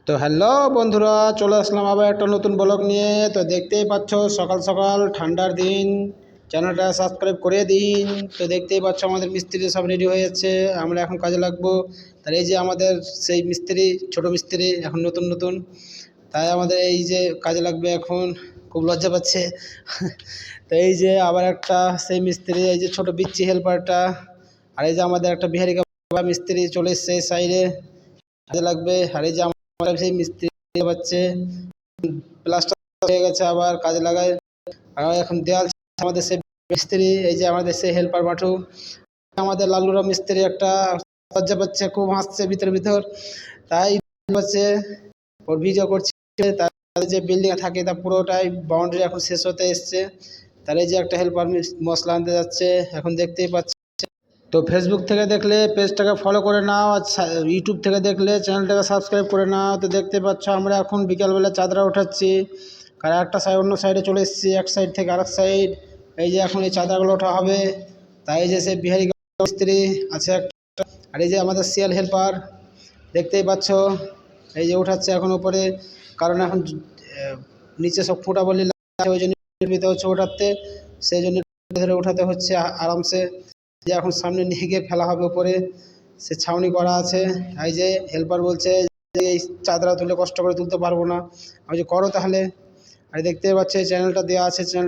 তো হ্যালো বন্ধুরা, চলে আসলাম আবার একটা নতুন ব্লগ নিয়ে। তো দেখতেই পাচ্ছ সকাল সকাল ঠান্ডার দিন, চ্যানেলটা সাবস্ক্রাইব করে দিন। তো দেখতেই পাচ্ছ আমাদের মিস্ত্রি সব রেডি হয়ে যাচ্ছে, আমরা এখন কাজে লাগবো। তাহলে এই যে আমাদের সেই মিস্ত্রি, ছোট মিস্ত্রি এখন নতুন নতুন, তাই আমাদের এই যে কাজে লাগবে এখন, খুব লজ্জা পাচ্ছে। তো এই যে আবার একটা সেই মিস্ত্রি, এই যে ছোট বিচ্ছি হেল্পারটা, আর এই যে আমাদের একটা বিহারি মিস্ত্রি চলে এসছে এই সাইডে, কাজে লাগবে। আর এই যে আমার সেই মিস্ত্রি পাচ্ছে, প্লাস্টার হয়ে গেছে, আবার কাজে লাগায়। আর এখন দেওয়াল আমাদের সেই মিস্ত্রি, এই যে আমাদের সেই হেল্পার মাঠু, আমাদের লালুরা মিস্ত্রি একটা লজ্জা পাচ্ছে, খুব হাসছে ভিতর ভিতর। তাই হচ্ছে ওর ভিডিও করছে। তার যে বিল্ডিং এ থাকে তা পুরোটাই বাউন্ডারি এখন শেষ হতে এসছে। তার এই যে একটা হেল্পার মশলা আনতে যাচ্ছে, এখন দেখতেই পাচ্ছি। তো ফেসবুক থেকে দেখলে পেজটাকে ফলো করে নাও, আর ইউটিউব থেকে দেখলে চ্যানেলটাকে সাবস্ক্রাইব করে নাও। তো দেখতে পাচ্ছ আমরা এখন বিকালবেলা চাদরা উঠাচ্ছি, আর একটা সাইড অন্য সাইডে চলে এসেছি, এক সাইড থেকে আরেক সাইড। এই যে এখন এই চাদরাগুলো ওঠা হবে। তাই এই যে সে বিহারি মিস্ত্রি আছে একটা, আর এই যে আমাদের সিএল হেল্পার দেখতেই পাচ্ছ, এই যে উঠাচ্ছে এখন উপরে। কারণ এখন নিচে সব ফুটা বলি, ওই জন্য হচ্ছে ওঠাতে, সেই জন্য ধরে উঠাতে হচ্ছে আরামসে। যে এখন সামনে নিয়ে গিয়ে ফেলা হবে উপরে, সে ছাউনি করা আছে। এই যে হেল্পার বলছে যে এই চাদরা তুলে কষ্ট করে তুলতে পারবো না। আমি যে করো তাহলে। আর দেখতে পাচ্ছি চ্যানেলটা দেওয়া আছে, চ্যানেল